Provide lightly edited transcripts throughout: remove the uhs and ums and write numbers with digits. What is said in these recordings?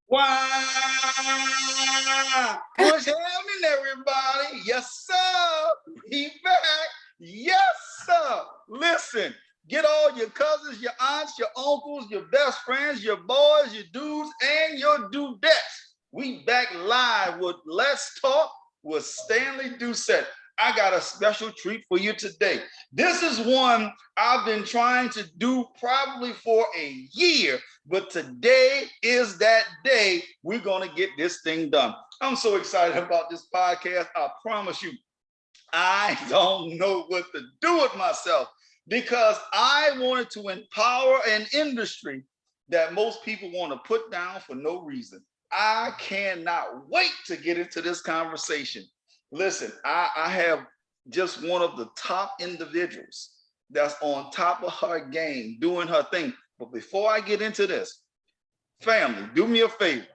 Wow! What's happening, everybody? Yes, sir. He back. Yes, sir. Listen, get all your cousins, your aunts, your uncles, your best friends, your boys, your dudes, and your dudettes. We back live with Let's Talk with Stanley Doucette. I got a special treat for you today. This is one I've been trying to do probably for a year, but today is that day we're going to get this thing done. I'm so excited about this podcast. I promise you, I don't know what to do with myself because I wanted to empower an industry that most people want to put down for no reason. I cannot wait to get into this conversation. Listen, I have just one of the top individuals that's on top of her game, doing her thing. But before I get into this, family, do me a favor.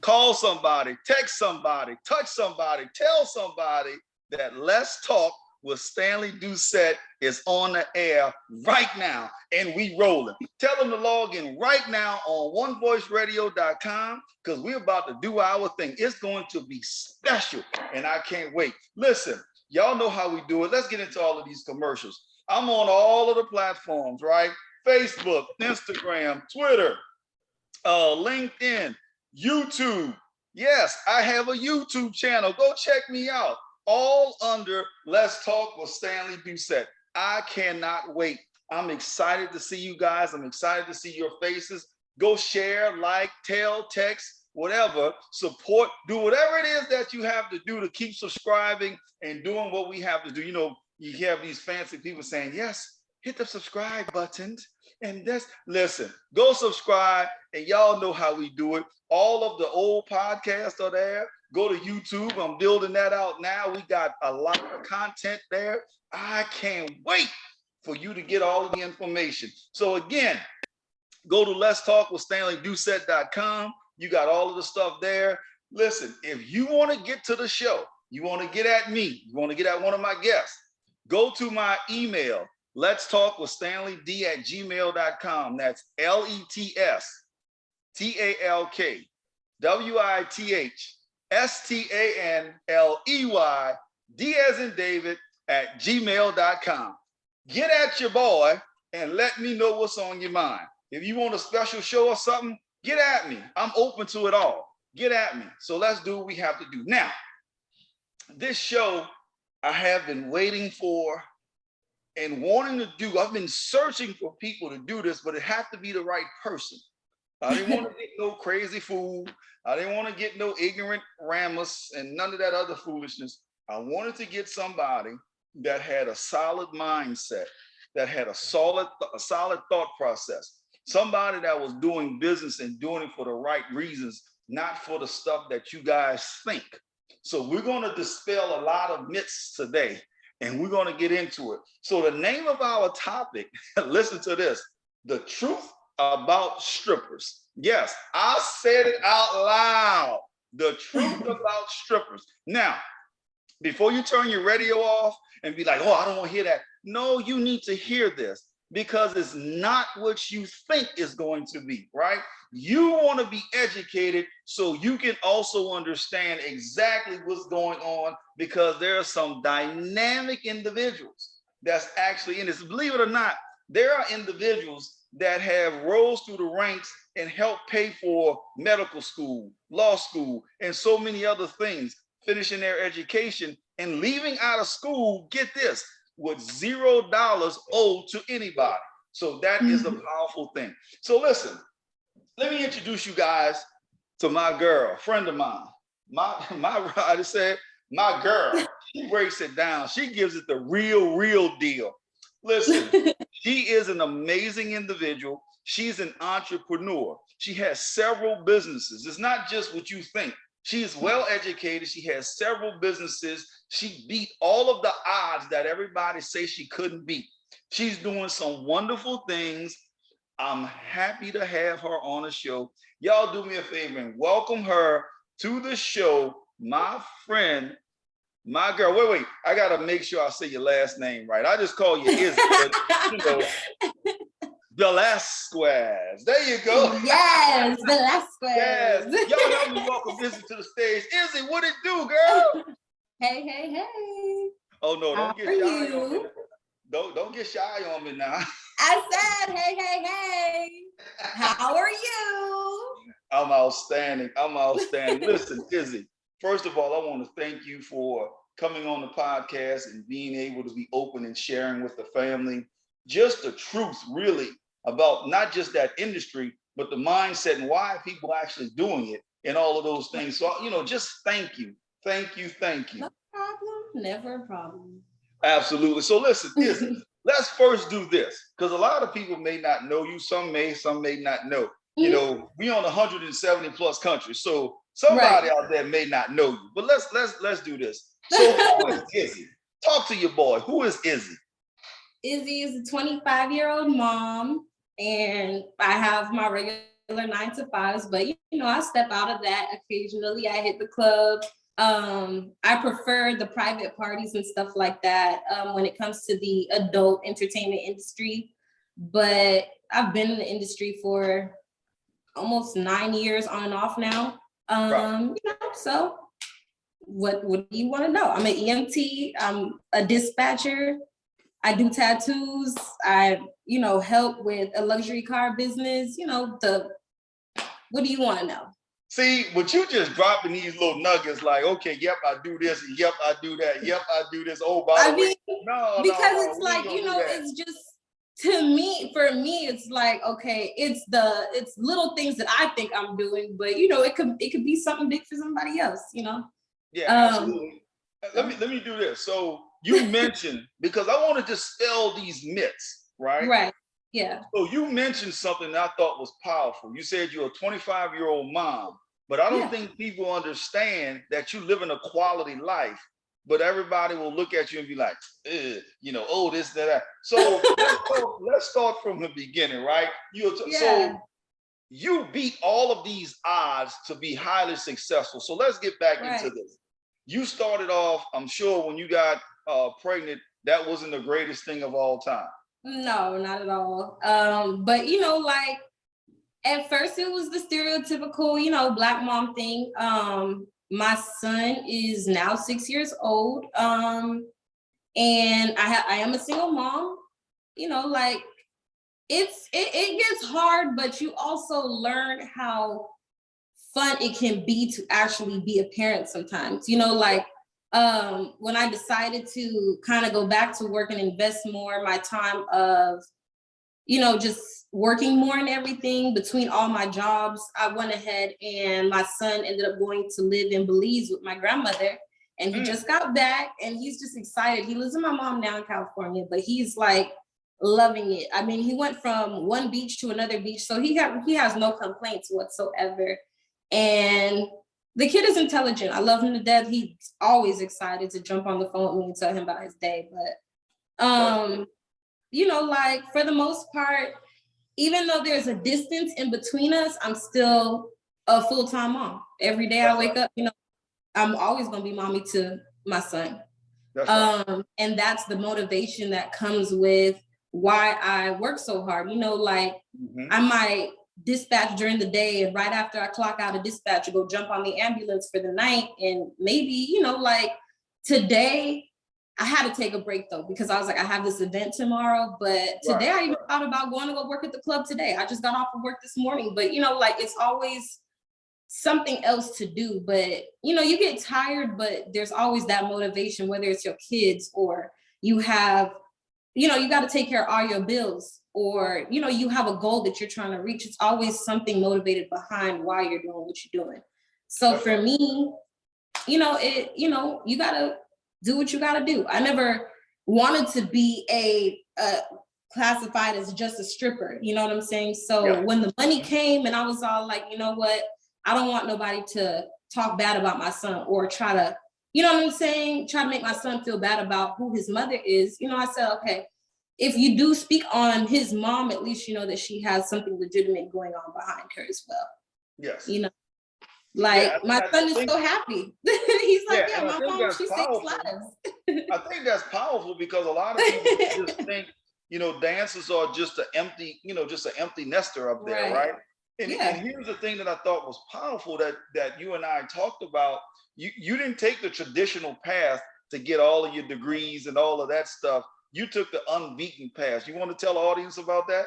Call somebody, text somebody, touch somebody, tell somebody that Let's Talk with Stanley Doucette is on the air right now, and we rolling. Tell them to log in right now on onevoiceradio.com because we're about to do our thing. It's going to be special, and I can't wait. Listen, y'all know how we do it. Let's get into all of these commercials. I'm on all of the platforms, right? Facebook, Instagram, Twitter, LinkedIn, YouTube. Yes, I have a YouTube channel. Go check me out. All under Let's Talk with Stanley Doucette. I cannot wait. I'm excited to see you guys. I'm excited to see your faces. Go share, like, tell, text, whatever. Support. Do whatever it is that you have to do to keep subscribing and doing what we have to do. You know, you have these fancy people saying, yes, hit the subscribe button. And that's, listen, go subscribe, and y'all know how we do it. All of the old podcasts are there. Go to YouTube. I'm building that out now. We got a lot of content there. I can't wait for you to get all of the information. So again, go to Let's Talk with StanleyDoucette.com. You got all of the stuff there. Listen, if you want to get to the show, you want to get at me, you want to get at one of my guests, go to my email, Let's Talk with StanleyD@gmail.com. That's LETSTalkwitHStanley, as in David, @gmail.com. Get at your boy and let me know what's on your mind. If you want a special show or something, get at me. I'm open to it all. Get at me. So let's do what we have to do. Now, this show I have been waiting for and wanting to do. I've been searching for people to do this, but it had to be the right person. I didn't want to get no crazy fool. I didn't want to get no ignorant Ramos and none of that other foolishness. I wanted to get somebody that had a solid mindset, that had a solid thought process. Somebody that was doing business and doing it for the right reasons, not for the stuff that you guys think. So we're going to dispel a lot of myths today, and we're going to get into it. So the name of our topic, listen to this, the truth about strippers. Yes, I said it out loud. The truth about strippers. Now, before you turn your radio off and be like, oh, I don't want to hear that. No, you need to hear this because it's not what you think is going to be, right? You want to be educated so you can also understand exactly what's going on because there are some dynamic individuals that's actually in this. Believe it or not, there are individuals that have rose through the ranks and helped pay for medical school, law school, and so many other things, finishing their education and leaving out of school, get this, with $0 owed to anybody. So that is a powerful thing. So listen, let me introduce you guys to my girl, friend of mine. I just said, my girl, she breaks it down. She gives it the real deal. Listen, she is an amazing individual. She's an entrepreneur. She has several businesses. It's not just what you think. She is well educated. She has several businesses. She beat all of the odds that everybody say she couldn't beat. She's doing some wonderful things. I'm happy to have her on the show. Y'all do me a favor and welcome her to the show, my friend, my girl. Wait. I got to make sure I say your last name right. I just call you Izzy, but you know, Velasquez. There you go. Yes, Velasquez. Yes. Y'all help me welcome Izzy to the stage. Izzy, what it do, girl? Hey, hey, hey. Oh no, How don't get are shy you? on me. Don't get shy on me now. I said, hey, hey, hey. How are you? I'm outstanding. I'm outstanding. Listen, Izzy, first of all, I want to thank you for coming on the podcast and being able to be open and sharing with the family just the truth, really, about not just that industry, but the mindset and why people are actually doing it and all of those things. So, just thank you. Thank you. Thank you. No problem. Never a problem. Absolutely. So listen, Izzy, let's first do this because a lot of people may not know you. Some may not know. We on 170 plus countries, so somebody out there may not know you. But let's do this. So who is Izzy? Talk to your boy. Who is Izzy? Izzy is a 25-year-old mom, and I have my regular 9 to 5s, but I step out of that occasionally. I hit the club. I prefer the private parties and stuff like that when it comes to the adult entertainment industry. But I've been in the industry for almost 9 years on and off now. So what do you want to know? I'm an EMT, I'm a dispatcher, I do tattoos, I help with a luxury car business, what do you want to know? See, but you just dropping these little nuggets like, okay, yep, I do this, and yep, I do that, yep, I do this. Oh, by the way, no, it's like, it's just, for me, it's like, okay, it's little things that I think I'm doing, but it could be something big for somebody else, Yeah, absolutely. Let me do this. So you mentioned, because I want to dispel these myths, right? Right. Yeah. So you mentioned something that I thought was powerful. You said you're a 25-year-old mom, but I don't think people understand that you live in a quality life. But everybody will look at you and be like, oh, this, that. So let's start from the beginning, right? So you beat all of these odds to be highly successful. So let's get back into this. You started off, I'm sure, when you got pregnant, that wasn't the greatest thing of all time. No, not at all. But at first it was the stereotypical, Black mom thing. My son is now 6 years old. And I am a single mom. It gets hard, but you also learn how fun it can be to actually be a parent sometimes. When I decided to kind of go back to work and invest more my time of, just working more and everything between all my jobs, I went ahead and my son ended up going to live in Belize with my grandmother, and he just got back and he's just excited. He lives with my mom now in California, but he's like loving it. I mean, he went from one beach to another beach, so he has no complaints whatsoever. And the kid is intelligent. I love him to death. He's always excited to jump on the phone with me and tell him about his day. But, for the most part, even though there's a distance in between us, I'm still a full-time mom. Every day I wake up, I'm always going to be mommy to my son. And that's the motivation that comes with why I work so hard. I might dispatch during the day, and right after I clock out of dispatch, go jump on the ambulance for the night. And maybe, today I had to take a break though, because I was like, I have this event tomorrow, but today I even thought about going to go work at the club today. I just got off of work this morning, but it's always something else to do. But you get tired, but there's always that motivation, whether it's your kids or you have, you got to take care of all your bills, or you have a goal that you're trying to reach. It's always something motivated behind why you're doing what you're doing. So for me, you gotta do what you gotta do. I never wanted to be a classified as just a stripper, you know what I'm saying? So when the money came and I was all like, you know what, I don't want nobody to talk bad about my son or try to, you know what I'm saying, try to make my son feel bad about who his mother is. I said, okay, if you do speak on his mom, at least that she has something legitimate going on behind her as well. Yes. My son is so happy. He's like, my mom, she saves lives. I think that's powerful because a lot of people just think dancers are just an empty, just an empty nester up there, right? And here's the thing that I thought was powerful that you and I talked about. You didn't take the traditional path to get all of your degrees and all of that stuff. You took the unbeaten path. You want to tell the audience about that?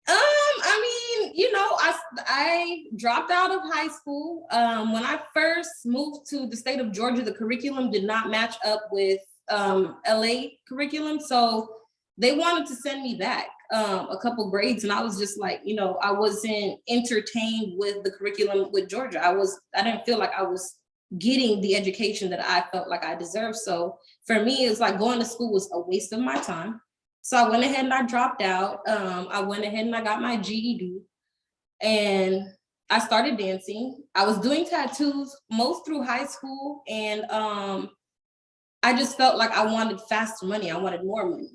I mean, I dropped out of high school. When I first moved to the state of Georgia, the curriculum did not match up with LA curriculum. So they wanted to send me back a couple grades. And I was just like, I wasn't entertained with the curriculum with Georgia. I didn't feel like I was getting the education that I felt like I deserved. So for me, it's like going to school was a waste of my time. So I went ahead and I dropped out. I went ahead and I got my GED and I started dancing. I was doing tattoos most through high school. And I just felt like I wanted faster money. I wanted more money,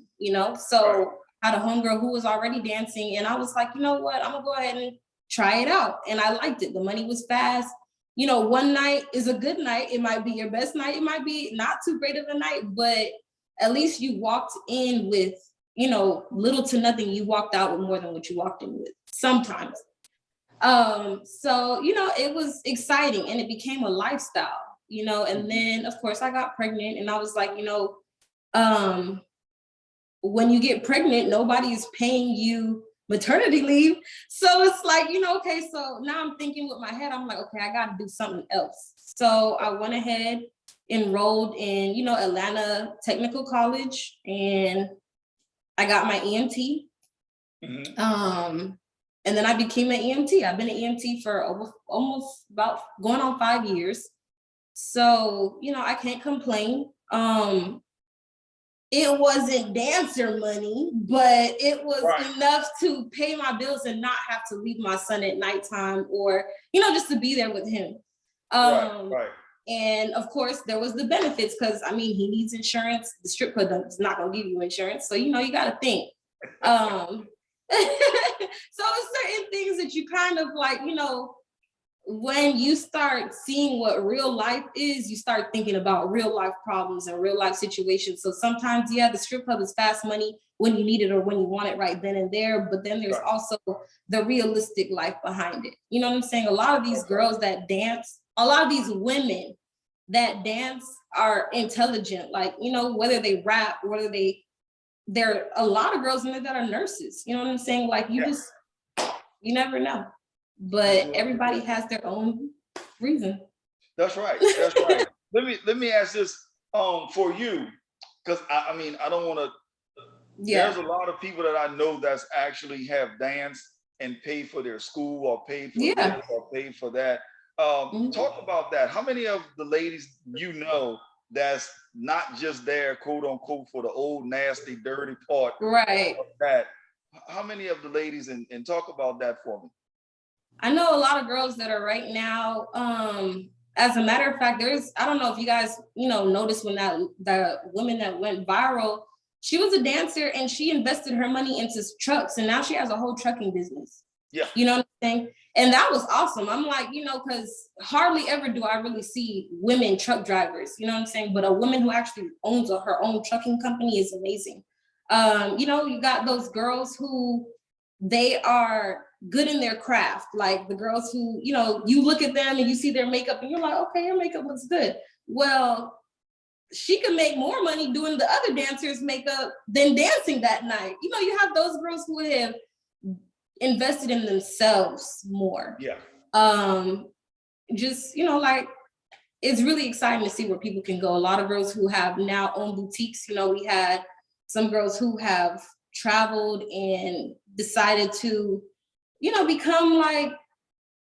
So I had a homegirl who was already dancing. And I was like, you know what? I'm going to go ahead and try it out. And I liked it. The money was fast. One night is a good night. It might be your best night. It might be not too great of a night, but at least you walked in with, little to nothing. You walked out with more than what you walked in with sometimes. So, it was exciting and it became a lifestyle, and then of course I got pregnant and I was like, when you get pregnant, nobody is paying you maternity leave. So it's like, okay, so now I'm thinking with my head, I'm like, okay, I got to do something else. So I went ahead, enrolled in, Atlanta Technical College, and I got my EMT. And then I became an EMT. I've been an EMT for almost about going on 5 years. So, I can't complain. It wasn't dancer money, but it was enough to pay my bills and not have to leave my son at nighttime or, just to be there with him. And of course, there was the benefits because, he needs insurance. The strip club is not going to give you insurance. So, you got to think. So it's certain things that you kind of like, when you start seeing what real life is, you start thinking about real life problems and real life situations. So sometimes, the strip club is fast money when you need it or when you want it right then and there. But then there's also the realistic life behind it. You know what I'm saying? A lot of these girls that dance, a lot of these women that dance are intelligent, like, whether they rap, whether there are a lot of girls in there that are nurses. You know what I'm saying? Like you never know. But everybody has their own reason. That's right. Let me ask this for you, because I don't want to. There's a lot of people that I know that's actually have danced and paid for their school or paid for this or paid for that. Talk about that. How many of the ladies that's not just there, quote unquote, for the old nasty dirty part of that? How many of the ladies and talk about that for me? I know a lot of girls that are right now. As a matter of fact, I don't know if you guys, noticed when the woman that went viral, she was a dancer and she invested her money into trucks and now she has a whole trucking business. Yeah. You know what I'm saying? And that was awesome. I'm like, because hardly ever do I really see women truck drivers, you know what I'm saying? But a woman who actually owns her own trucking company is amazing. You got those girls who they are good in their craft, like the girls who, you look at them and you see their makeup and you're like, okay, your makeup looks good. Well, she can make more money doing the other dancers' makeup than dancing that night. You have those girls who have invested in themselves more. Yeah. Just, like, it's really exciting to see where people can go. A lot of girls who have now owned boutiques. We had some girls who have traveled and decided to, become like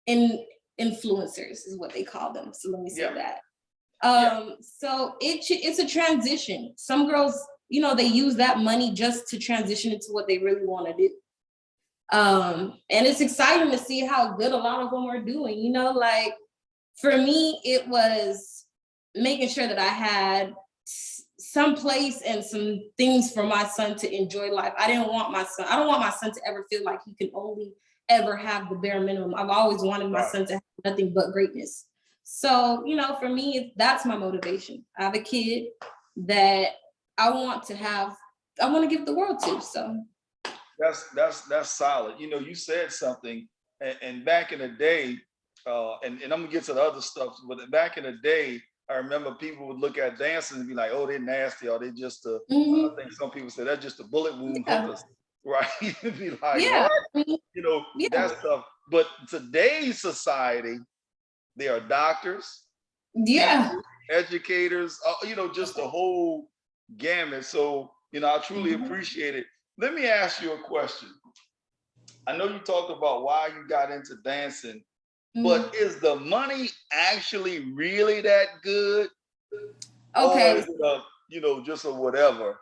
influencers is what they call them. So let me say that. So it's a transition. Some girls, they use that money just to transition into what they really want to do. And it's exciting to see how good a lot of them are doing. Like for me, it was making sure that I had some place and some things for my son to enjoy life. I don't want my son to ever feel like he can only ever have the bare minimum. I've always wanted my son to have nothing but greatness. So, for me, that's my motivation. I have a kid that I want to have I want to give the world to. So that's solid. You know, you said something, and back in the day, and I'm gonna get to the other stuff, but back in the day, I remember people would look at dancers and be like, "Oh, they're nasty," or they just I think some people say that's just a bullet wound hookers, right? Be like, what? You know, that stuff. But today's society, they are doctors, teachers, educators, you know, just the whole gamut. So, you know, I truly appreciate it. Let me ask you a question. I know you talked about why you got into dancing, but is the money actually really that good? Okay. Or is it a, you know, just a whatever?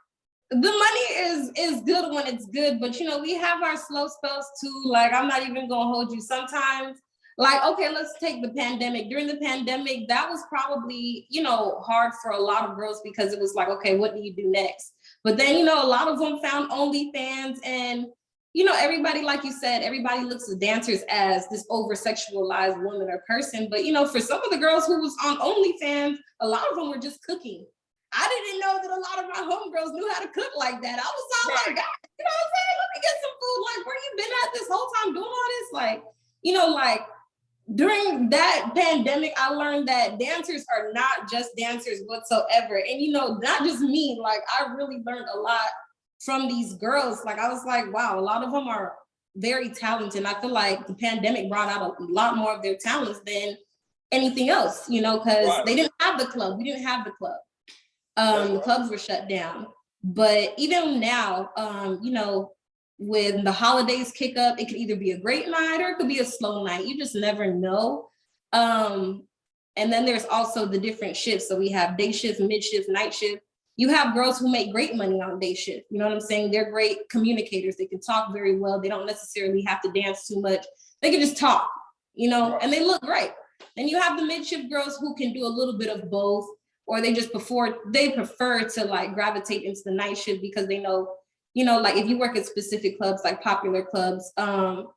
The money is good when it's good, but you know, we have our slow spells too. Like, I'm not even gonna hold you. Sometimes, like, okay, let's take the pandemic. During the pandemic, that was probably, you know, hard for a lot of girls because it was like, okay, what do you do next? But then, you know, a lot of them found OnlyFans, and you know, everybody, like you said, everybody looks at dancers as this over sexualized woman or person. But you know, for some of the girls who was on OnlyFans, a lot of them were just cooking. I didn't know that a lot of my homegirls knew how to cook like that. I was all like, God, you know what I'm saying? Let me get some food. Like, where you been at this whole time doing all this? Like, you know, like during that pandemic, I learned that dancers are not just dancers whatsoever. And, you know, not just me, like I really learned a lot from these girls. Like, I was like, wow, a lot of them are very talented. And I feel like the pandemic brought out a lot more of their talents than anything else, you know, because they didn't have the club. We didn't have the club. The clubs were shut down. But even now, you know, when the holidays kick up, it could either be a great night or it could be a slow night. You just never know. And then there's also the different shifts. So we have day shift, mid shift, night shift. You have girls who make great money on day shift. You know what I'm saying? They're great communicators. They can talk very well. They don't necessarily have to dance too much. They can just talk, you know, and they look great. Then you have the mid shift girls who can do a little bit of both, or they prefer to like gravitate into the night shift because they know, you know, like if you work at specific clubs, like popular clubs,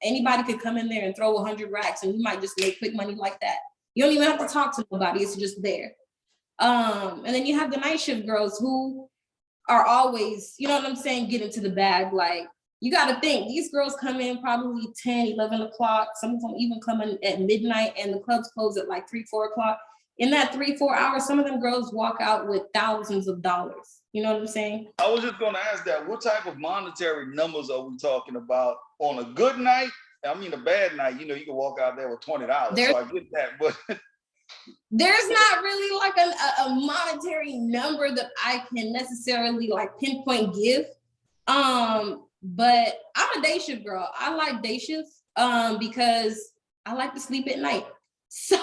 anybody could come in there and throw 100 racks and you might just make quick money like that. You don't even have to talk to nobody, it's just there. And then you have the night shift girls who are always, you know what I'm saying, get into the bag. Like, you got to think, these girls come in probably 10, 11 o'clock. Some of them even come in at midnight and the clubs close at like 3, 4 o'clock. In that 3-4 hours, some of them girls walk out with thousands of dollars. You know what I'm saying? I was just going to ask that. What type of monetary numbers are we talking about on a good night? I mean, a bad night, you know, you can walk out there with $20. So I get that, but there's not really like a monetary number that I can necessarily like pinpoint give. But I'm a day shift girl. I like day shifts because I like to sleep at night. So, so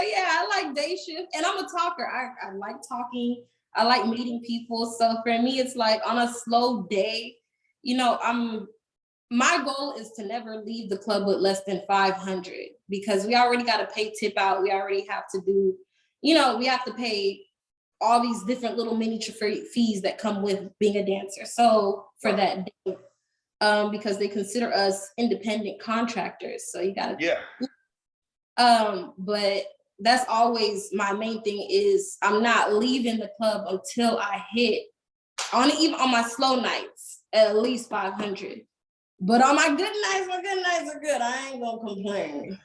yeah, I like day shift, and I'm a talker. I like talking. I like meeting people. So for me, it's like on a slow day, you know, my goal is to never leave the club with less than 500 because we already got to pay tip out. We already have to do, you know, we have to pay all these different little miniature fees that come with being a dancer. So for that day, because they consider us independent contractors. So you gotta, but that's always my main thing is I'm not leaving the club until I hit even on my slow nights, at least 500. But on my good nights, my good nights are good. I ain't gonna complain.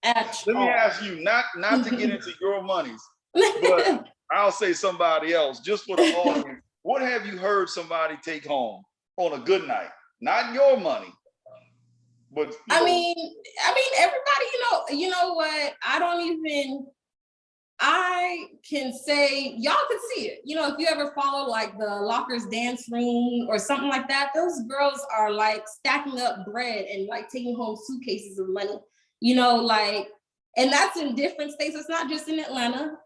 Let me ask you, not to get into your monies, but I'll say somebody else, just for the audience. What have you heard somebody take home on a good night? Not your money, but I mean, everybody, you know what? I can say, y'all can see it. You know, if you ever follow like the Lockers dance room or something like that, those girls are like stacking up bread and like taking home suitcases of money, you know, like, and that's in different states. It's not just in Atlanta.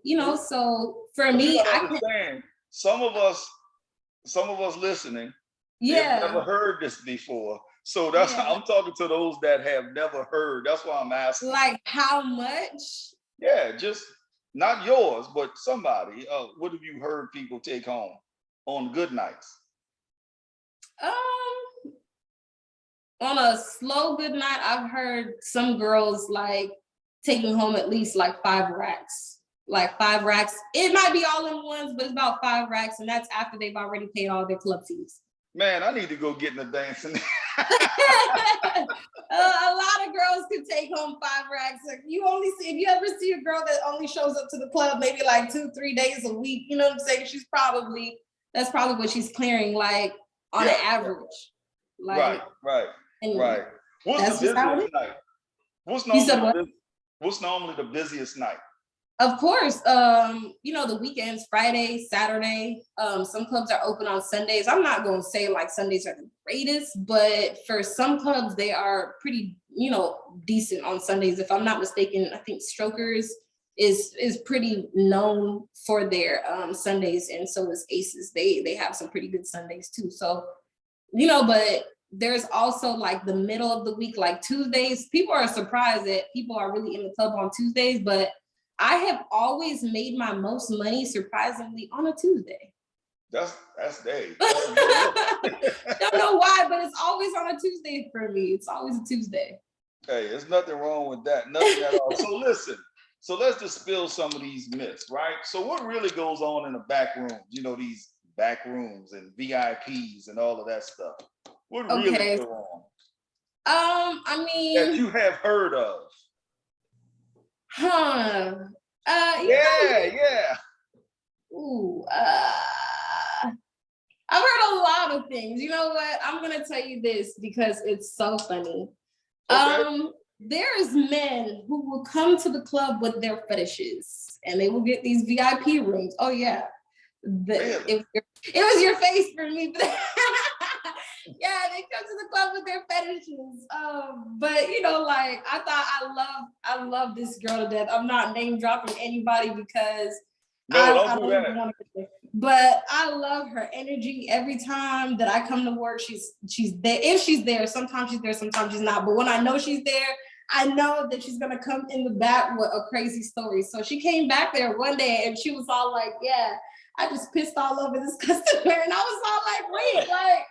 You know, so for me, I understand. Some of us listening, have never heard this before. So that's I'm talking to those that have never heard. That's why I'm asking. Like, how much? Yeah, just not yours, but somebody. What have you heard people take home on good nights? On a slow good night, I've heard some girls like taking home at least like 5 racks. like 5 racks. It might be all in ones, but it's about 5 racks, and that's after they've already paid all their club fees. Man, I need to go get in the dancing. A lot of girls can take home 5 racks. Like if you ever see a girl that only shows up to the club maybe like 2-3 days a week, you know what I'm saying? That's probably what she's clearing, like on an average. Like, right. What's the busiest night? What's normally the busiest night? Of course, the weekends, Friday, Saturday. Some clubs are open on Sundays. I'm not going to say like Sundays are the greatest, but for some clubs, they are pretty, decent on Sundays. If I'm not mistaken, I think Strokers is pretty known for their Sundays, and so is Aces. They have some pretty good Sundays too. So, but there's also like the middle of the week, like Tuesdays. People are surprised that people are really in the club on Tuesdays, but I have always made my most money, surprisingly, on a Tuesday. That's day. Don't know why, but it's always on a Tuesday for me. It's always a Tuesday. Hey, there's nothing wrong with that. Nothing at all. So listen. So let's just spill some of these myths, right? So what really goes on in the back rooms? These back rooms and VIPs and all of that stuff. What really goes on? That you have heard of. Yeah. Ooh, I've heard a lot of things. You know what? I'm gonna tell you this because it's so funny. Okay. There's men who will come to the club with their fetishes, and they will get these VIP rooms. Oh yeah, it was your face for me. Yeah, they come to the club with their fetishes. But I love this girl to death. I'm not name dropping anybody because don't do that. But I love her energy. Every time that I come to work, she's there. If she's there, sometimes she's there, sometimes she's not. But when I know she's there, I know that she's gonna come in the back with a crazy story. So she came back there one day and she was all like, yeah, I just pissed all over this customer. And I was all like, wait, like,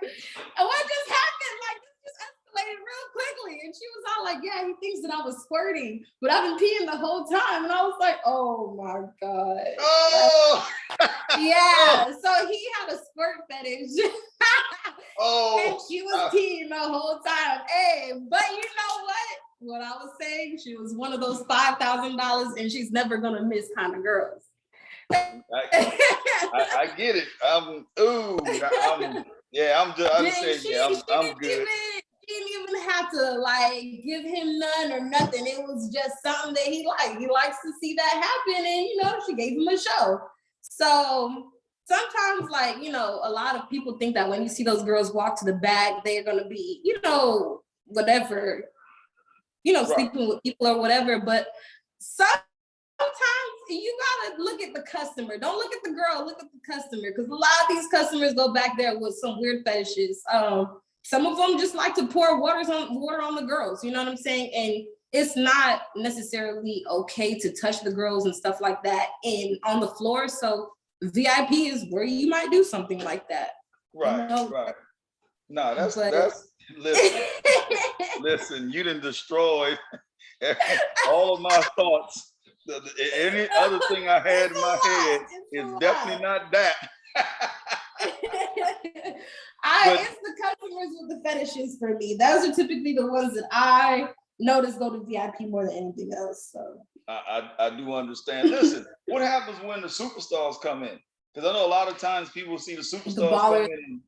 what just happened? Like, this just escalated real quickly. And she was all like, yeah, he thinks that I was squirting, but I've been peeing the whole time. And I was like, oh my God. Oh! Yeah, so he had a squirt fetish. And she was peeing the whole time. Hey, but you know what? What I was saying, she was one of those $5,000 and she's never gonna miss kind of girls. I get it. I'm good. She didn't even have to like give him none or nothing. It was just something that he liked. He likes to see that happen, and she gave him a show. So sometimes, a lot of people think that when you see those girls walk to the back, they're gonna be, whatever, sleeping with people or whatever. But sometimes you gotta look at the customer. Don't look at the girl, look at the customer. Because a lot of these customers go back there with some weird fetishes. Some of them just like to pour water on the girls, you know what I'm saying? And it's not necessarily okay to touch the girls and stuff like that on the floor. So VIP is where you might do something like that. Right. No, that's listen, you didn't destroy all of my thoughts. Any other thing I had in my head is definitely not that. It's the customers with the fetishes for me. Those are typically the ones that I notice go to VIP more than anything else. So I do understand. Listen, what happens when the superstars come in? Because I know a lot of times people see the superstars come in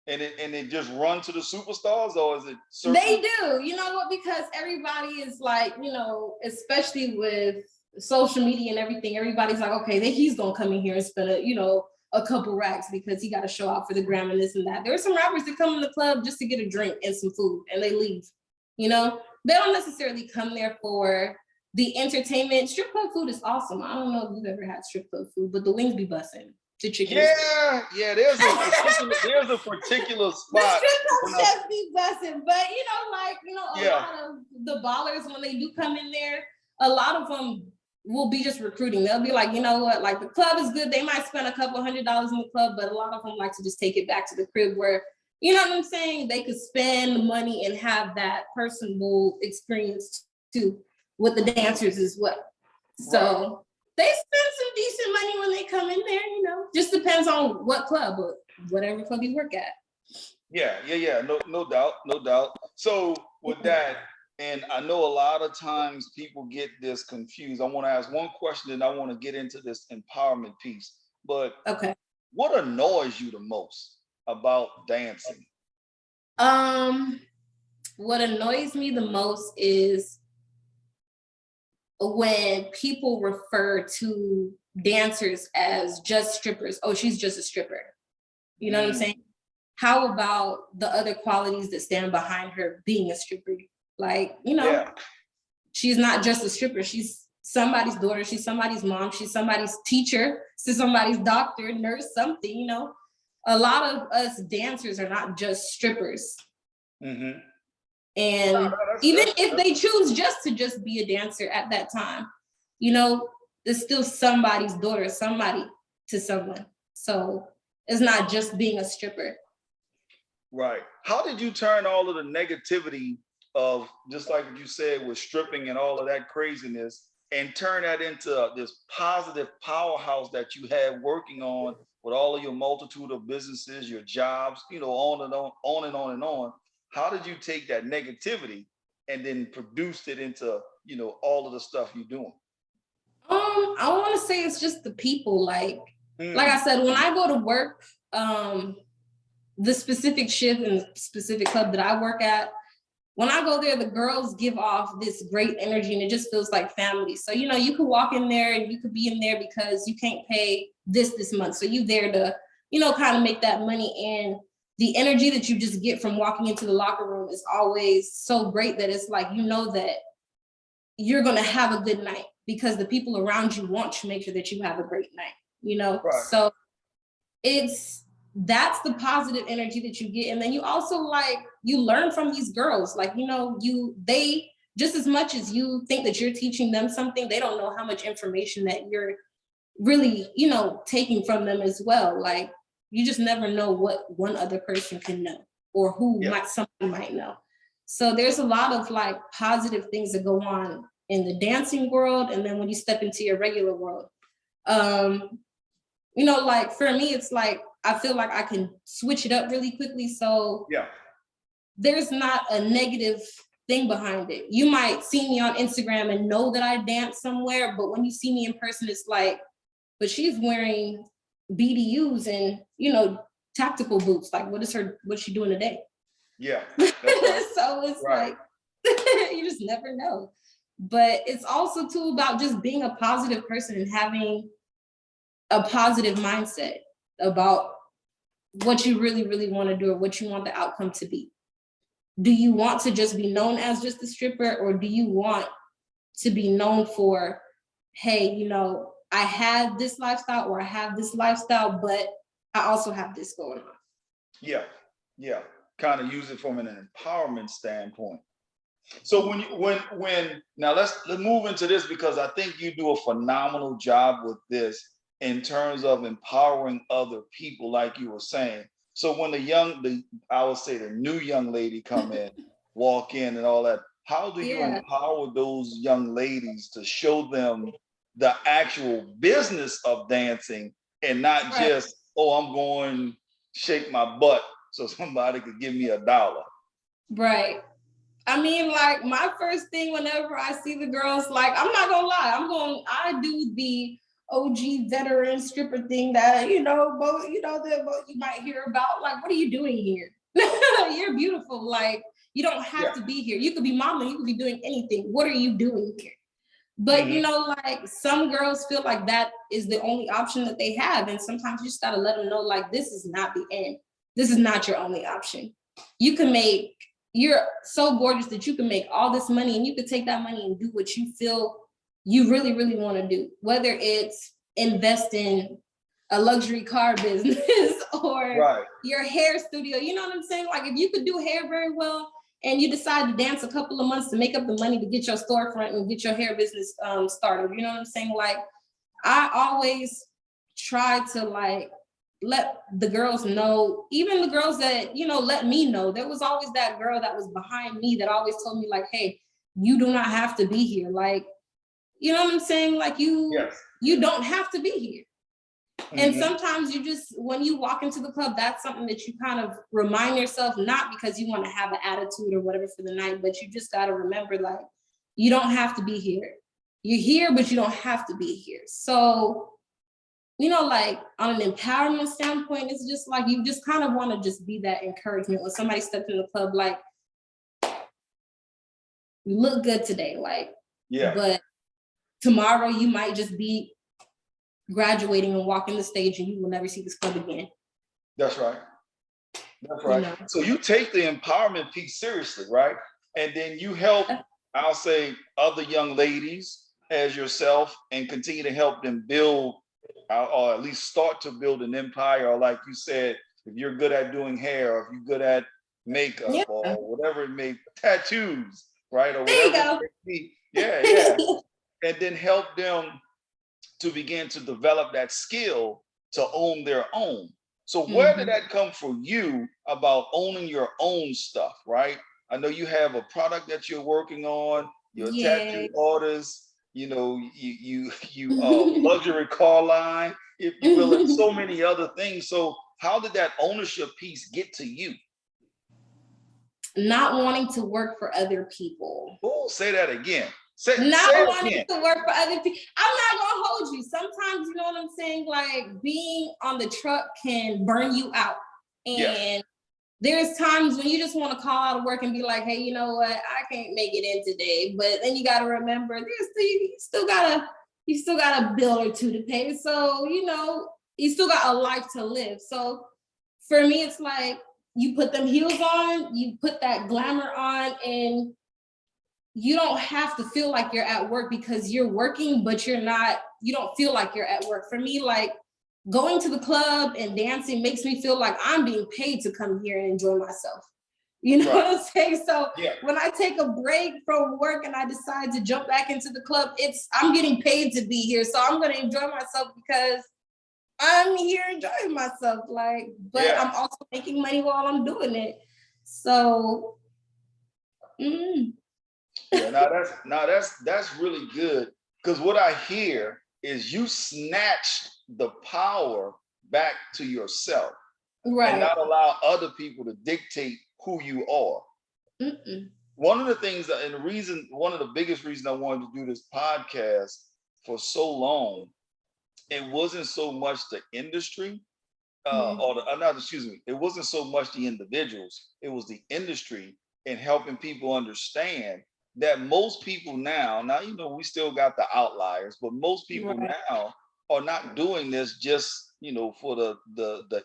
and they just run to the superstars, or is it certain? They do. You know what? Because everybody is like, especially with social media and everything, everybody's like, okay, he's gonna come in here and spend a couple racks because he got to show out for the gram and this and that. There are some rappers that come in the club just to get a drink and some food and they leave. They don't necessarily come there for the entertainment. Strip club food is awesome. I don't know if you've ever had strip club food, but the wings be busting. The chicken. Yeah. There's a particular spot. The strip clubs just be busting, but a lot of the ballers, when they do come in there, a lot of them will be just recruiting. They'll be like, you know what, like the club is good. They might spend a couple $100 in the club, but a lot of them like to just take it back to the crib where, you know what I'm saying? They could spend money and have that personal experience too with the dancers as well. So They spend some decent money when they come in there, you know. Just depends on what club or whatever club you work at. Yeah. No doubt, no doubt. So with that, and I know a lot of times people get this confused. I want to ask one question, and I want to get into this empowerment piece. But Okay. what annoys you the most about dancing? What annoys me the most is when people refer to dancers as just strippers. Oh, she's just a stripper. You know what I'm saying? How about the other qualities that stand behind her being a stripper? Like, you know, she's not just a stripper. She's somebody's daughter. She's somebody's mom. She's somebody's teacher. She's somebody's doctor, nurse, something, you know. A lot of us dancers are not just strippers. Mm-hmm. And even if they choose just to be a dancer at that time, you know, it's still somebody's daughter, somebody to someone. So it's not just being a stripper. Right. How did you turn all of the negativity of, just like you said, with stripping and all of that craziness, and turn that into this positive powerhouse that you have working on with all of your multitude of businesses, your jobs, you know, on and on and on and on? How did you take that negativity and then produced it into, you know, all of the stuff you're doing? I want to say it's just the people. Like I said, when I go to work, the specific shift and specific club that I work at, when I go there, the girls give off this great energy and it just feels like family. So, you know, you could walk in there and you could be in there because you can't pay this month. So you there to, you know, kind of make that money. And the energy that you just get from walking into the locker room is always so great that it's like, you know, that you're going to have a good night because the people around you want to make sure that you have a great night, you know? Right. So that's the positive energy that you get. And then you also like, you learn from these girls, like, you know, they just as much as you think that you're teaching them something, they don't know how much information that you're really, you know, taking from them as well. Like, you just never know what one other person can know or who somebody might know. So there's a lot of like positive things that go on in the dancing world. And then when you step into your regular world, you know, like for me, it's like, I feel like I can switch it up really quickly. So there's not a negative thing behind it. You might see me on Instagram and know that I dance somewhere, but when you see me in person, it's like, but she's wearing BDUs and, you know, tactical boots. Like, what's she doing today? Yeah. That's right. So it's like, you just never know. But it's also too about just being a positive person and having a positive mindset about what you really, really want to do or what you want the outcome to be. Do you want to just be known as just a stripper, or do you want to be known for, hey, you know, I had this lifestyle or I have this lifestyle, but I also have this going on. Yeah. Kind of use it from an empowerment standpoint. So when now let's move into this, because I think you do a phenomenal job with this in terms of empowering other people, like you were saying. So when I would say the new young lady come in, walk in and all that, how do you empower those young ladies to show them the actual business of dancing and not just, oh, I'm going to shake my butt so somebody could give me $1? Right. I mean, like my first thing whenever I see the girls, like, I'm not gonna lie, I do the OG veteran stripper thing that, you know, that you might hear about. Like, what are you doing here? You're beautiful. Like, you don't have to be here. You could be modeling, you could be doing anything. What are you doing here? But you know, like some girls feel like that is the only option that they have. And sometimes you just gotta let them know, like, this is not the end. This is not your only option. You're so gorgeous that you can make all this money, and you could take that money and do what you feel you really, really want to do, whether it's invest in a luxury car business or your hair studio. You know what I'm saying? Like, if you could do hair very well and you decide to dance a couple of months to make up the money to get your storefront and get your hair business started, you know what I'm saying? Like, I always try to like let the girls know, even the girls that, you know, let me know. There was always that girl that was behind me that always told me, like, hey, you do not have to be here. Like, you know what I'm saying? Like, you you don't have to be here. And sometimes you just, when you walk into the club, that's something that you kind of remind yourself, not because you want to have an attitude or whatever for the night, but you just got to remember, like, you don't have to be here. You're here, but you don't have to be here. So, you know, like on an empowerment standpoint, it's just like, you just kind of want to just be that encouragement when somebody steps in the club, like, you look good today, like, but tomorrow you might just be graduating and walking the stage and you will never see this club again. That's right. That's right. You know? So you take the empowerment piece seriously, right? And then you help, I'll say, other young ladies as yourself and continue to help them build, or at least start to build an empire. Or like you said, if you're good at doing hair, or if you're good at makeup or whatever it may, tattoos, right? Or whatever there you go. It may be. Yeah. And then help them to begin to develop that skill to own their own. So where did that come for you about owning your own stuff, right? I know you have a product that you're working on, your tattoo orders, you know, you luxury car line, if you will, and so many other things. So how did that ownership piece get to you? Not wanting to work for other people. Oh, say that again. Not wanting to work for other people. I'm not gonna hold you. Sometimes, you know what I'm saying? Like, being on the truck can burn you out. And there's times when you just want to call out of work and be like, hey, you know what? I can't make it in today. But then you gotta remember, you still got a bill or two to pay. So, you know, you still got a life to live. So for me, it's like, you put them heels on, you put that glamour on, and you don't have to feel like you're at work because you're working, but you don't feel like you're at work. For me, like, going to the club and dancing makes me feel like I'm being paid to come here and enjoy myself. You know what I'm saying? So when I take a break from work and I decide to jump back into the club, I'm getting paid to be here. So I'm going to enjoy myself because I'm here enjoying myself. Like, but I'm also making money while I'm doing it. So, that's really good, because what I hear is you snatched the power back to yourself, and not allow other people to dictate who you are. One of the things that, and one of the biggest reasons I wanted to do this podcast for so long, it wasn't so much the industry, it wasn't so much the individuals, it was the industry, and helping people understand that most people now, you know, we still got the outliers, but most people now are not doing this just, you know, for the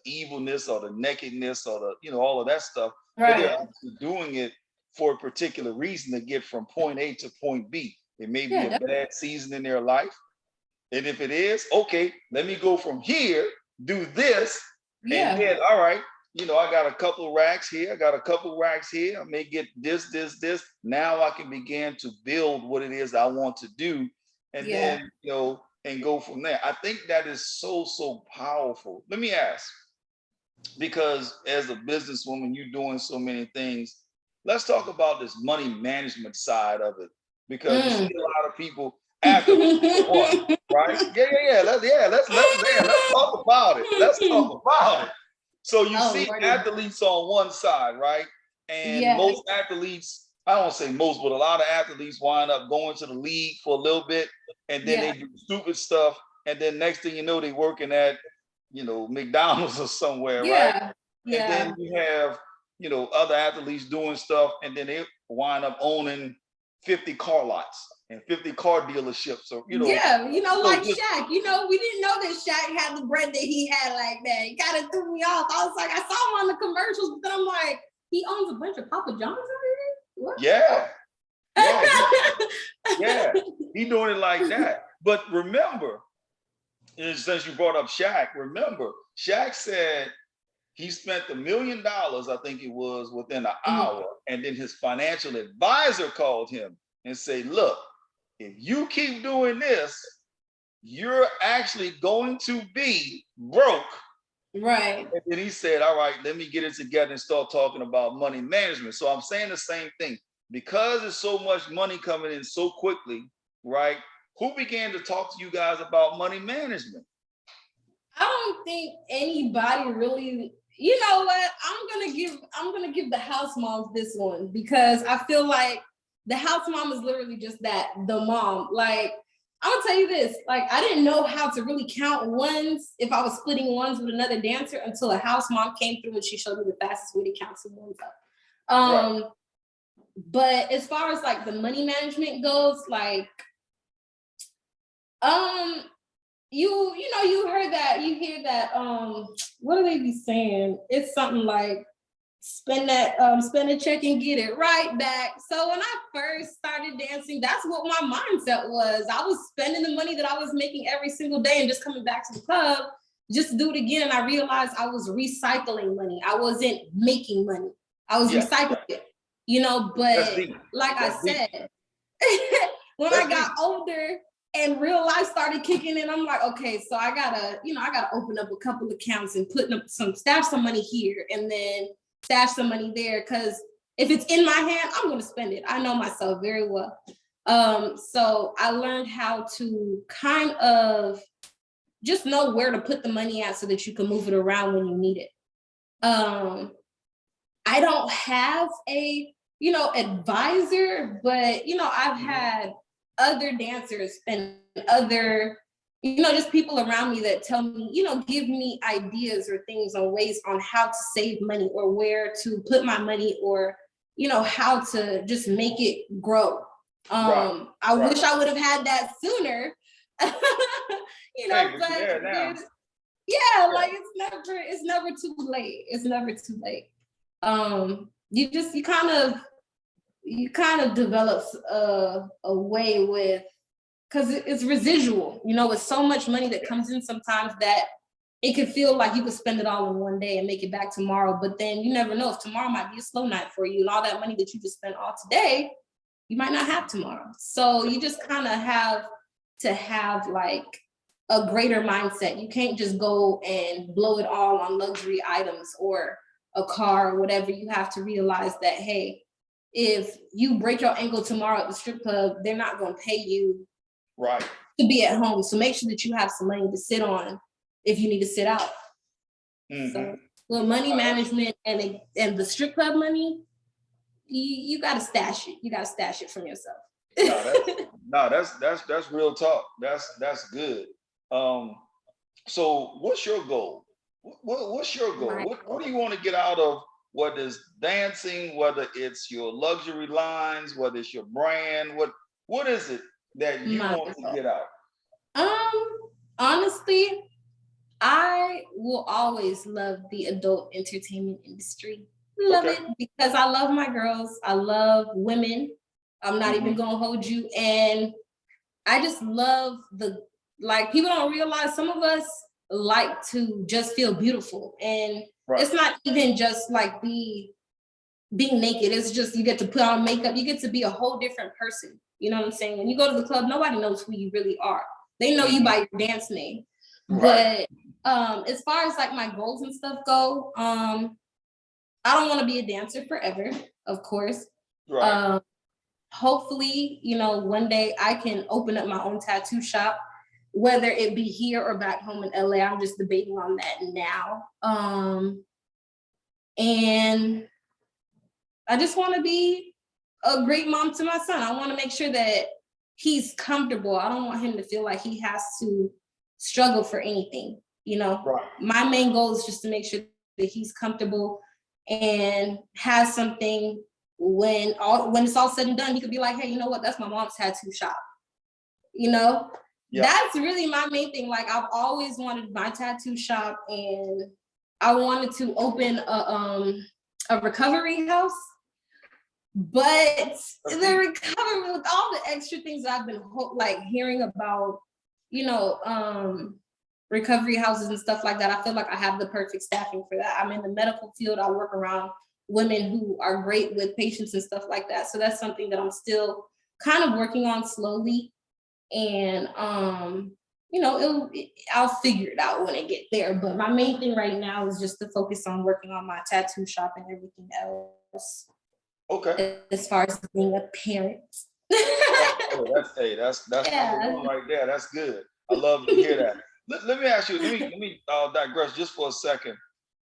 evilness or the nakedness or the, you know, all of that stuff, but they're actually doing it for a particular reason, to get from point A to point B. It may be a bad season in their life, and if it is, okay, let me go from here, do this, and then, all right, you know, I got a couple racks here, I got a couple racks here, I may get this. Now I can begin to build what it is I want to do, and then, you know, and go from there. I think that is so powerful. Let me ask, because as a businesswoman, you're doing so many things. Let's talk about this money management side of it, because you see a lot of people after one, right? Let's talk about it. Let's talk about it. So you see athletes on one side, right? And most athletes, I don't say most, but a lot of athletes wind up going to the league for a little bit, and then they do stupid stuff, and then next thing you know, they working at, you know, McDonald's or somewhere, right? And then you have, you know, other athletes doing stuff, and then they wind up owning 50 car lots and 50 car dealerships, or, you know. You know, like Shaq, you know, we didn't know that Shaq had the bread that he had like that. It kind of threw me off. I was like, I saw him on the commercials, but then I'm like, he owns a bunch of Papa John's over here? What? He doing it like that. But remember, since you brought up Shaq, remember, Shaq said he spent $1 million, I think it was, within an hour. And then his financial advisor called him and said, look, if you keep doing this, you're actually going to be broke. Right. And then he said, all right, let me get it together and start talking about money management. So I'm saying the same thing. Because there's so much money coming in so quickly, right? who began to talk to you guys about money management? I don't think anybody really, you know what? I'm gonna give the house moms this one, because I feel like the house mom is literally just that, the mom. Like, I'm gonna tell you this, like, I didn't know how to really count ones if I was splitting ones with another dancer until a house mom came through and she showed me the fastest way to count some ones up. Right. But as far as like the money management goes, like, you hear that, what do they be saying? It's something like, spend a check and get it right back. So when I first started dancing, that's what my mindset was. I was spending the money that I was making every single day and just coming back to the club just to do it again. And I realized I was recycling money. I wasn't making money. I was recycling it, but like I said, when I got older and real life started kicking in, I'm like, okay, so I gotta open up a couple accounts and stash some money here and then stash some money there. Cause if it's in my hand, I'm gonna spend it. I know myself very well. So I learned how to kind of just know where to put the money at so that you can move it around when you need it. I don't have a, advisor, but, I've had other dancers and other, just people around me that tell me, give me ideas or things or ways on how to save money or where to put my money or, how to just make it grow. I wish I would have had that sooner, but like it's never too late. It's never too late. You kind of develop a way with, because it's residual, with so much money that comes in sometimes that it could feel like you could spend it all in one day and make it back tomorrow. But then you never know if tomorrow might be a slow night for you, and all that money that you just spent all today, you might not have tomorrow. So you just kind of have to have like a greater mindset. You can't just go and blow it all on luxury items or a car or whatever. You have to realize that, hey, if you break your ankle tomorrow at the strip club, they're not going to pay you to be at home. So make sure that you have some money to sit on if you need to sit out. So, well, money management and the strip club money, you got to stash it. You got to stash it from yourself. That's real talk. That's good. So what's your goal? What's your goal? What do you want to get out of, whether it's dancing, whether it's your luxury lines, whether it's your brand? What is it that you want to get out? Honestly, I will always love the adult entertainment industry. Love it because I love my girls. I love women. I'm not even gonna hold you. And I just love people don't realize some of us like to just feel beautiful. And it's not even just like being naked. It's just you get to put on makeup. You get to be a whole different person. You know what I'm saying? When you go to the club, nobody knows who you really are. They know you by your dance name. But as far as like my goals and stuff go, I don't want to be a dancer forever, of course. Hopefully, one day I can open up my own tattoo shop, whether it be here or back home in LA. I'm just debating on that now. And I just want to be a great mom to my son. I want to make sure that he's comfortable. I don't want him to feel like he has to struggle for anything. My main goal is just to make sure that he's comfortable and has something when it's all said and done. He could be like, hey, you know what? That's my mom's tattoo shop. That's really my main thing. Like, I've always wanted my tattoo shop, and I wanted to open a recovery house. But the recovery, with all the extra things that I've been hearing about, recovery houses and stuff like that, I feel like I have the perfect staffing for that. I'm in the medical field. I work around women who are great with patients and stuff like that. So that's something that I'm still kind of working on slowly. And, I'll figure it out when I get there. But my main thing right now is just to focus on working on my tattoo shop and everything else. Okay. As far as being a parent. That's number Yeah. one right there. That's good. I love to hear that. Let me ask you. Let me digress just for a second.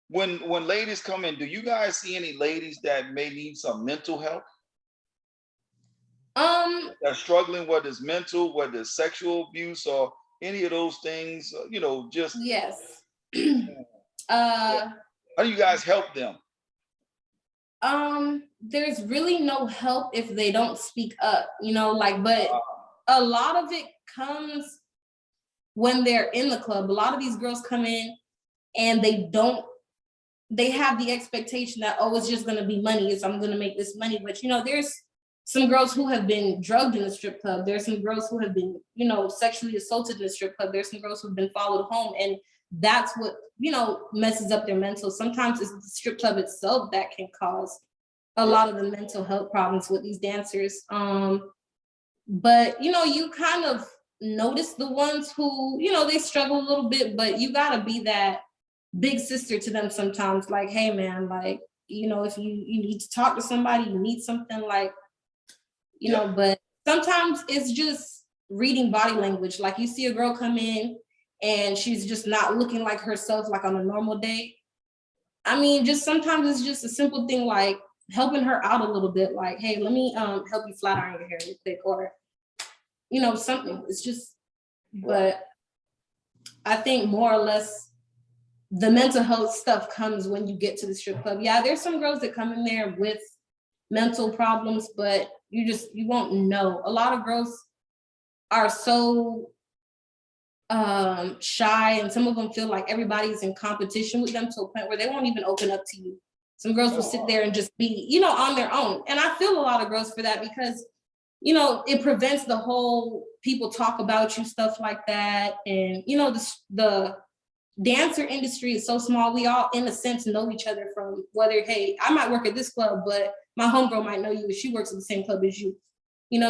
When ladies come in, do you guys see any ladies that may need some mental help? That's struggling, whether it's mental, whether it's sexual abuse, or any of those things. Just Yes. yeah. How do you guys help them? There's really no help if they don't speak up, but a lot of it comes when they're in the club. A lot of these girls come in and they have the expectation that, oh, it's just gonna be money, I'm gonna make this money. But there's some girls who have been drugged in the strip club. There's some girls who have been, sexually assaulted in the strip club. There's some girls who've been followed home, and that's what, messes up their mental. Sometimes it's the strip club itself that can cause a lot of the mental health problems with these dancers. But you kind of notice the ones who, they struggle a little bit, but you gotta be that big sister to them sometimes. Like, hey man, like, if you need to talk to somebody, you need something, like, but sometimes it's just reading body language. Like, you see a girl come in and she's just not looking like herself, like on a normal day. I mean, just sometimes it's just a simple thing like helping her out a little bit. Like, hey, let me help you flat iron your hair real quick, or something. It's just, but I think more or less the mental health stuff comes when you get to the strip club. Yeah, there's some girls that come in there with mental problems, but you won't know. A lot of girls are so shy, and some of them feel like everybody's in competition with them to a point where they won't even open up to you. Some girls will sit there and just be, on their own. And I feel a lot of girls for that, because it prevents the whole people talk about you stuff like that. And the dancer industry is so small. We all, in a sense, know each other from whether, hey, I might work at this club, but my homegirl might know you if she works at the same club as you.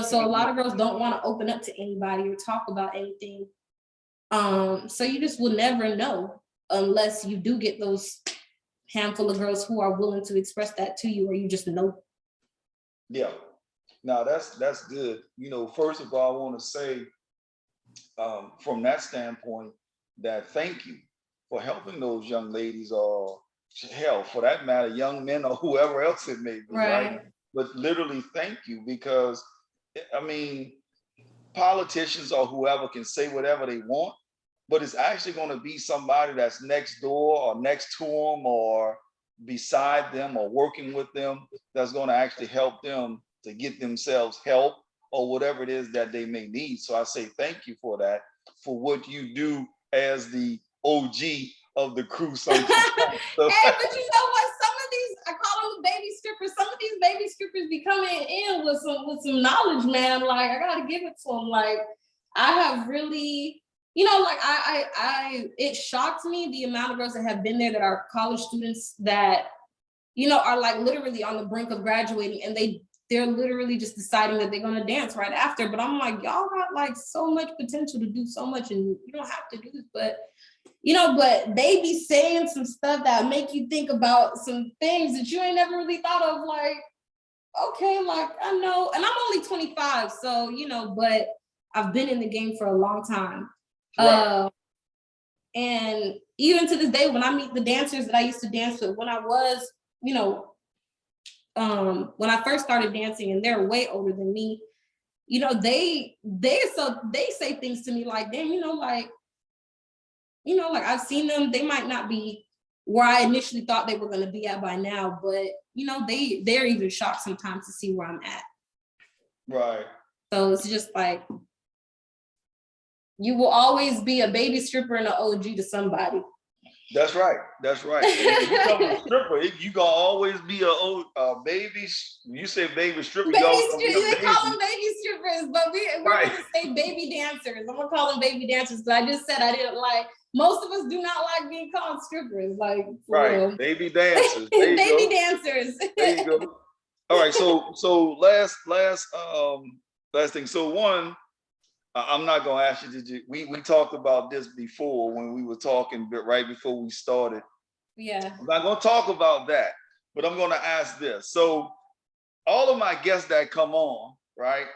So a lot of girls don't want to open up to anybody or talk about anything. So you just will never know unless you do get those handful of girls who are willing to express that to you, or you just know. Yeah. Now that's good. First of all, I want to say, from that standpoint, that thank you for helping those young ladies, or hell, for that matter, young men or whoever else it may be, right? But literally thank you, because I mean, politicians or whoever can say whatever they want, but it's actually going to be somebody that's next door or next to them or beside them or working with them that's going to actually help them to get themselves help or whatever it is that they may need. So I say thank you for that, for what you do as the OG of the crew sometimes. Hey, but you know what? Some of these, I call them baby strippers. Some of these baby strippers be coming in with some knowledge, man. Like, I gotta give it to them. Like, I have really, like it shocks me the amount of girls that have been there that are college students that, are like literally on the brink of graduating, and they're literally just deciding that they're gonna dance right after. But I'm like, y'all got like so much potential to do so much, and you don't have to do this. But but they be saying some stuff that make you think about some things that you ain't never really thought of. Like, okay, like, I know, and I'm only 25, so but I've been in the game for a long time. Right. And even to this day, when I meet the dancers that I used to dance with when I was, when I first started dancing, and they're way older than me, they say things to me like, damn, like I've seen them, they might not be where I initially thought they were going to be at by now, but they're even shocked sometimes to see where I'm at. Right. So it's just like, you will always be a baby stripper and an OG to somebody. That's right. That's right. If you become a stripper, you gonna always be a baby. You say baby stripper, they call them baby strippers, but we're gonna say baby dancers. I'm gonna call them baby dancers, because I just said I didn't like. Most of us do not like being called strippers. Like, right, real. Baby dancers. Baby dancers. There you go. All right. So last thing. So one. I'm not gonna ask you. We talked about this before when we were talking, but right before we started. Yeah. I'm not gonna talk about that, but I'm gonna ask this. So, all of my guests that come on, right?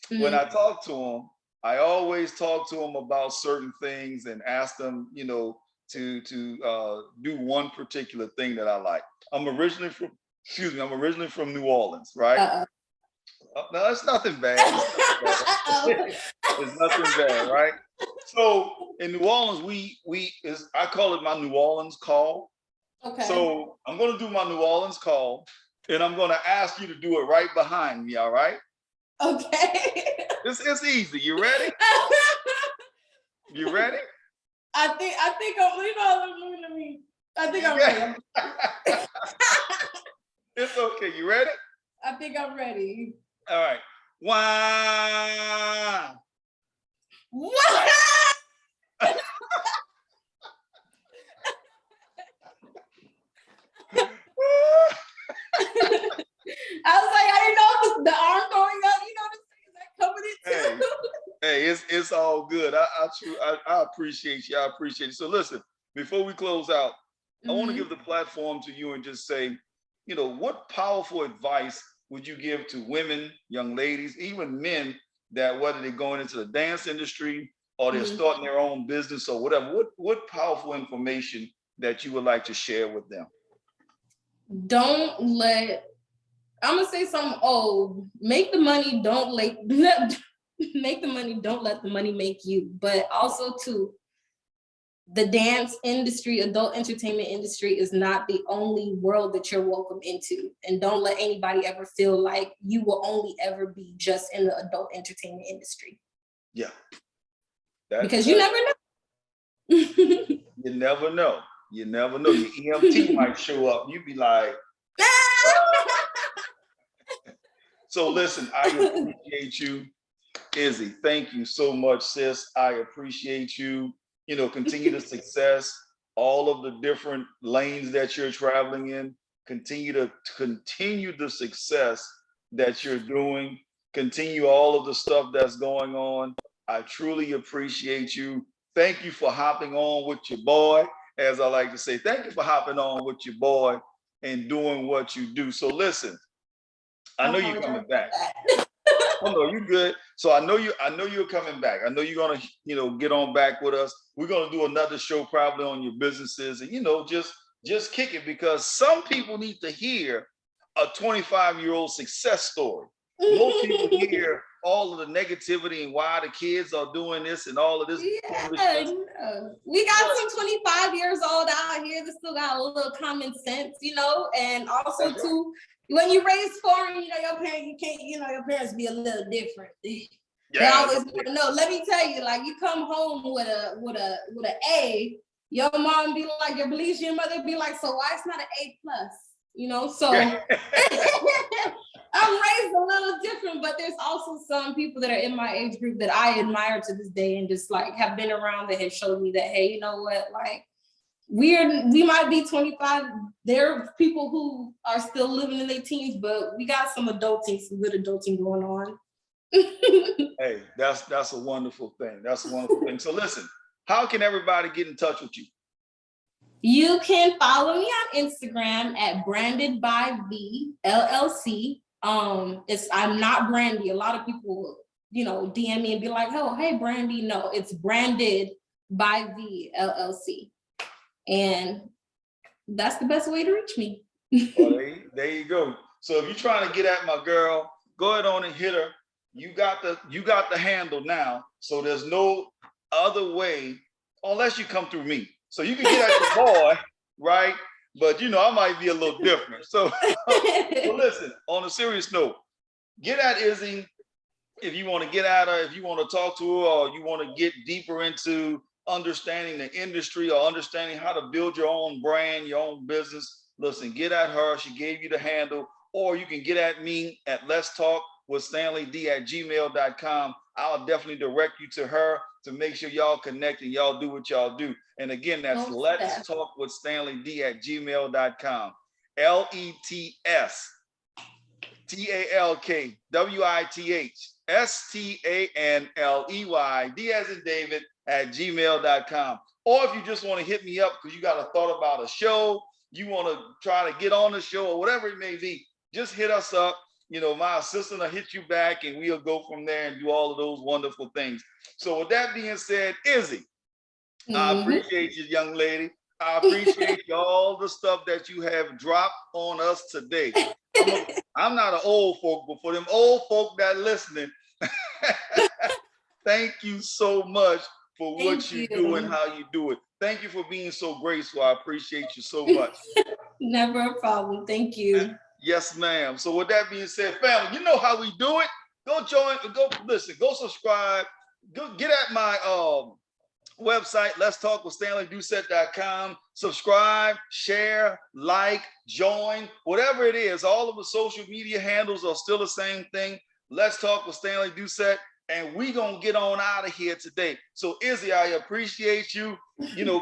When I talk to them, I always talk to them about certain things and ask them, to do one particular thing that I like. I'm originally from, I'm originally from New Orleans, right? No, it's nothing bad. It's nothing bad, right? So in New Orleans, I call it my New Orleans call. Okay. So I'm gonna do my New Orleans call, and I'm gonna ask you to do it right behind me. All right? Okay. It's easy. You ready? You ready? I think I'm, I think I'm ready. It's okay. You ready? I think I'm ready. All right. Wow. What? I was like, I didn't know if the arm going up, is that coming in too? Hey, it's all good. I appreciate you. I appreciate you. So listen, before we close out, I want to give the platform to you and just say, what powerful advice would you give to women, young ladies, even men, that whether they're going into the dance industry or they're starting their own business or whatever, what powerful information that you would like to share with them? I'm gonna say something old. Make the money, don't make the money, don't let the money make you. But also too, the dance industry, adult entertainment industry is not the only world that you're welcome into. And don't let anybody ever feel like you will only ever be just in the adult entertainment industry. Yeah. Because you never know. You never know. You never know. Your EMT might show up. You'd be like, so listen, I appreciate you. Izzy, thank you so much, sis. I appreciate you. Continue the success, all of the different lanes that you're traveling in. Continue the success that you're doing. Continue all of the stuff that's going on. I truly appreciate you. Thank you for hopping on with your boy, as I like to say. Thank you for hopping on with your boy and doing what you do. So listen, I know you're coming back. Oh no, you're good. So I know you're coming back. I know you're gonna, get on back with us. We're gonna do another show probably on your businesses and just kick it, because some people need to hear a 25-year-old success story. Most people hear all of the negativity and why the kids are doing this and all of this. Yeah, we got some 25 years old out here that still got a little common sense, and also too, when you raise foreign, your parents, you can't, your parents be a little different. They always want to know. Let me tell you, like, you come home with a A, your mom be like, your mother be like, so why it's not an A+? So I'm raised a little different, but there's also some people that are in my age group that I admire to this day and just like have been around that have showed me that, hey, you know what, like, we might be 25. There are people who are still living in their teens, but we got some good adulting going on. Hey, that's a wonderful thing. That's a wonderful thing. So listen, how can everybody get in touch with you? You can follow me on Instagram at Branded by V LLC. I'm not Brandy. A lot of people, DM me and be like, oh, hey, Brandy. No, it's Branded by V LLC. And that's the best way to reach me. Well, there you go. So if you're trying to get at my girl, go ahead on and hit her. You got the handle now. So there's no other way unless you come through me. So you can get at your boy, right? But I might be a little different. So, so listen, on a serious note, get at Izzy if you want to get at her, if you want to talk to her, or you want to get deeper into understanding the industry or understanding how to build your own brand, your own business. Listen, get at her. She gave you the handle. Or you can get at me at letstalkwithstanleyd@gmail.com. I'll definitely direct you to her to make sure y'all connect and y'all do what y'all do. And again, that's letstalkwithstanleyd@gmail.com. LETSTALKWITHSTANLEY, D as in David, @gmail.com. Or if you just want to hit me up because you got a thought about a show, you want to try to get on the show or whatever it may be, just hit us up. my assistant will hit you back and we'll go from there and do all of those wonderful things. So with that being said, Izzy, I appreciate you, young lady. I appreciate all the stuff that you have dropped on us today. I'm not an old folk, but for them old folk that are listening, thank you so much for what you do and how you do it. Thank you for being so graceful. I appreciate you so much. Never a problem. Thank you. Yes, ma'am. So with that being said, family, you know how we do it. Go join, go listen, go subscribe, go get at my website, let's talk with StanleyDoucette.com. Subscribe, share, like, join, whatever it is. All of the social media handles are still the same thing. Let's talk with Stanley Doucette, and we gonna get on out of here today. So Izzy, I appreciate you.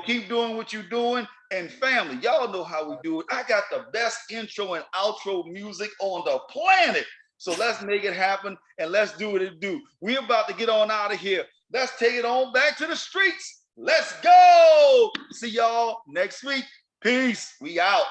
Keep doing what you're doing. And family, y'all know how we do it. I got the best intro and outro music on the planet. So let's make it happen and let's do what it do. We're about to get on out of here. Let's take it on back to the streets. Let's go. See y'all next week. Peace. We out.